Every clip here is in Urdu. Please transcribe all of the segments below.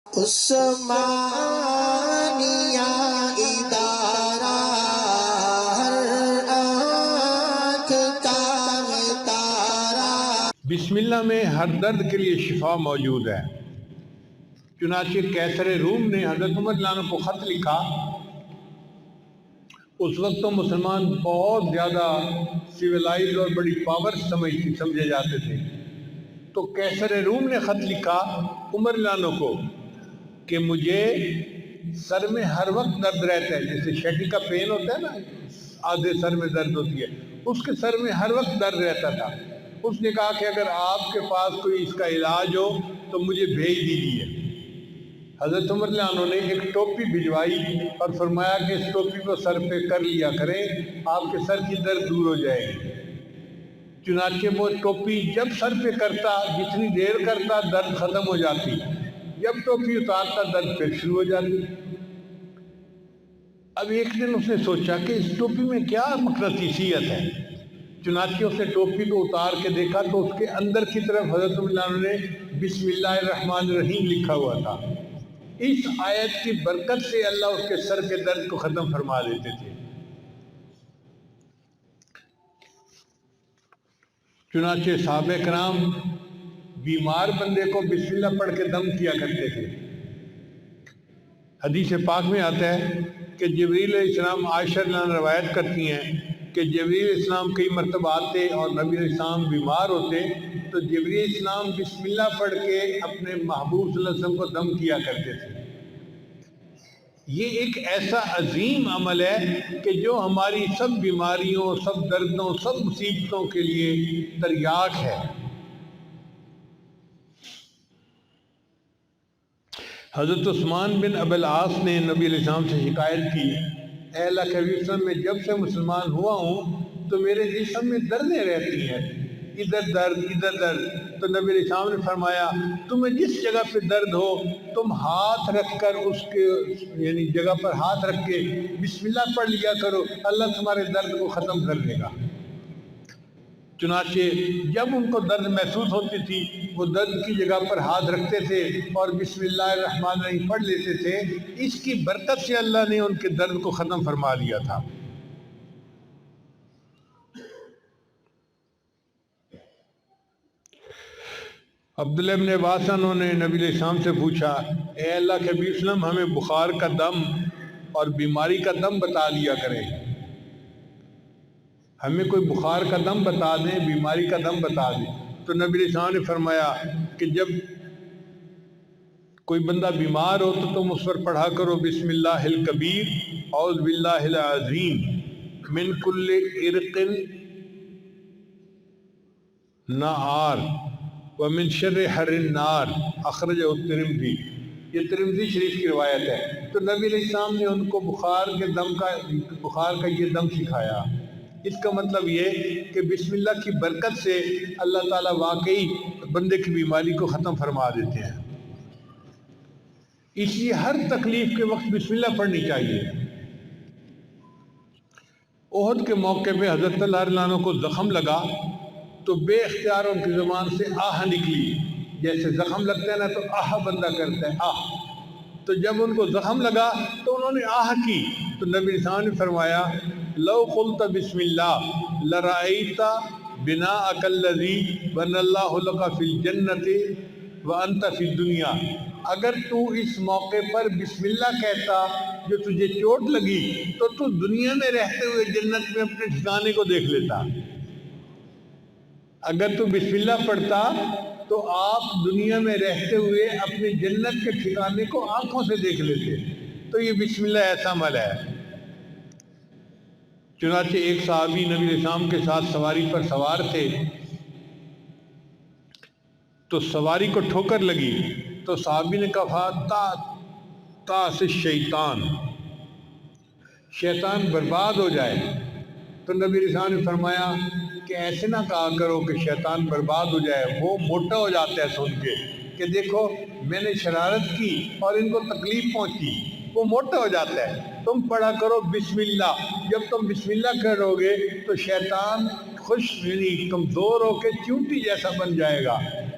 عثمانیہ ادارہ ہر آنکھ کا تارا۔ بسم اللہ میں ہر درد کے لیے شفا موجود ہے۔ چنانچہ قیصر روم نے حضرت عمر رضی اللہ عنہ کو خط لکھا۔ اس وقت تو مسلمان بہت زیادہ سویلائز اور بڑی پاور سمجھے جاتے تھے، تو قیصر روم نے خط لکھا عمر رضی اللہ عنہ کو کہ مجھے سر میں ہر وقت درد رہتا ہے، جیسے شیٹی کا پین ہوتا ہے نا، آدھے سر میں درد ہوتی ہے، اس کے سر میں ہر وقت درد رہتا تھا۔ اس نے کہا کہ اگر آپ کے پاس کوئی اس کا علاج ہو تو مجھے بھیج دیجیے۔ حضرت عمر رضی اللہ عنہ نے ایک ٹوپی بھجوائی اور فرمایا کہ اس ٹوپی کو سر پہ کر لیا کریں، آپ کے سر کی درد دور ہو جائے گی۔ چنانچہ وہ ٹوپی جب سر پہ کرتا، جتنی دیر کرتا درد ختم ہو جاتی، جب ٹوپی اتارتا درد پھر شروع ہو جاتی۔ اب ایک دن اس نے سوچا کہ اس ٹوپی میں کیا مقناطیسیت ہے، چنانچہ اس نے ٹوپی کو اتار کے دیکھا تو اس کے اندر کی طرف حضرت عمر رضی اللہ عنہ نے بسم اللہ الرحمن الرحیم لکھا ہوا تھا۔ اس آیت کی برکت سے اللہ اس کے سر کے درد کو ختم فرما دیتے تھے۔ چنانچہ صحابہ کرام بیمار بندے کو بسم اللہ پڑھ کے دم کیا کرتے تھے۔ حدیث پاک میں آتا ہے کہ جبریل علیہ السلام عائشہ رضی اللہ عنہا روایت کرتی ہیں کہ جبریل علیہ السلام کئی مرتبہ آتے اور نبی علیہ السلام بیمار ہوتے تو جبریل علیہ السلام بسم اللہ پڑھ کے اپنے محبوب صلی اللہ علیہ وسلم کو دم کیا کرتے تھے۔ یہ ایک ایسا عظیم عمل ہے کہ جو ہماری سب بیماریوں، سب دردوں، سب مصیبتوں کے لیے تریاق ہے۔ حضرت عثمان بن ابی العاص نے نبی علیہ السلام سے شکایت کی، اے اللہ کے حبیب صلی اللہ علیہ وسلم، میں جب سے مسلمان ہوا ہوں تو میرے جسم میں دردیں رہتی ہیں، ادھر درد ادھر درد۔ تو نبی علیہ السلام نے فرمایا تمہیں جس جگہ پہ درد ہو تم ہاتھ رکھ کر اس کے یعنی جگہ پر ہاتھ رکھ کے بسم اللہ پڑھ لیا کرو، اللہ تمہارے درد کو ختم کر دے گا۔ چنانچہ جب ان کو درد محسوس ہوتی تھی وہ درد کی جگہ پر ہاتھ رکھتے تھے اور بسم اللہ الرحمن الرحیم پڑھ لیتے تھے۔ اس کی برکت سے اللہ نے ان کے درد کو ختم فرما دیا تھا۔ عبداللہ بن عباس انہوں نے نبی علیہ السلام سے پوچھا، اے اللہ کے حبیب صلی اللہ علیہ وسلم، ہمیں بخار کا دم اور بیماری کا دم بتا دیا کریں، ہمیں کوئی بخار کا دم بتا دیں، بیماری کا دم بتا دیں۔ تو نبی علیہ السلام نے فرمایا کہ جب کوئی بندہ بیمار ہو تو تم اس پر پڑھا کرو بسم اللہ الکبیر اعوذ باللہ العظیم من کل عرق نار ومن شر حر النار اخرجہ الترمذی۔ یہ ترمذی شریف کی روایت ہے۔ تو نبی علیہ السلام نے ان کو بخار کا یہ دم سکھایا۔ اس کا مطلب یہ کہ بسم اللہ کی برکت سے اللہ تعالیٰ واقعی بندے کی بیماری کو ختم فرما دیتے ہیں۔ اس لیے ہر تکلیف کے وقت بسم اللہ پڑھنی چاہیے۔ احد کے موقع پہ حضرت اللہ رضی اللہ عنہ کو زخم لگا تو بے اختیار ان کی زبان سے آہ نکلی، جیسے زخم لگتا ہے نا تو آہ بندہ کرتا ہے، آہ۔ تو جب ان کو زخم لگا تو انہوں نے آہ کی تو نبی علیہ السلام نے فرمایا لو قلت بسم اللہ لرأیت بناءک الذی بنى اللہ لک فی الجنۃ وانت فی الدنیا۔ اگر تو اس موقع پر بسم اللہ کہتا جو تجھے چوٹ لگی تو تو دنیا میں رہتے ہوئے جنت میں اپنے ٹھکانے کو دیکھ لیتا۔ اگر تو بسم اللہ پڑھتا تو آپ دنیا میں رہتے ہوئے اپنے جنت کے ٹھکانے کو آنکھوں سے دیکھ لیتے۔ تو یہ بسم اللہ ایسا عمل ہے۔ چنانچہ ایک صحابی نبی علیہ السلام کے ساتھ سواری پر سوار تھے تو سواری کو ٹھوکر لگی تو صحابی نے کہا تا سے شیطان برباد ہو جائے۔ تو نبی علیہ السلام نے فرمایا کہ ایسے نہ کہا کرو کہ شیطان برباد ہو جائے، وہ موٹا ہو جاتا ہے سن کے کہ دیکھو میں نے شرارت کی اور ان کو تکلیف پہنچی، وہ موٹا ہو جاتا ہے۔ تم پڑھا کرو بسم اللہ، جب تم بسم اللہ کرو گے تو شیطان خوش یعنی کمزور ہو کے چونٹی جیسا بن جائے گا،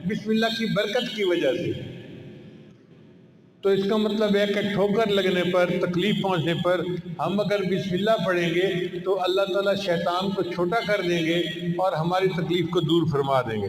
بسم اللہ کی برکت کی وجہ سے۔ تو اس کا مطلب ہے کہ ٹھوکر لگنے پر، تکلیف پہنچنے پر ہم اگر بسم اللہ پڑھیں گے تو اللہ تعالیٰ شیطان کو چھوٹا کر دیں گے اور ہماری تکلیف کو دور فرما دیں گے۔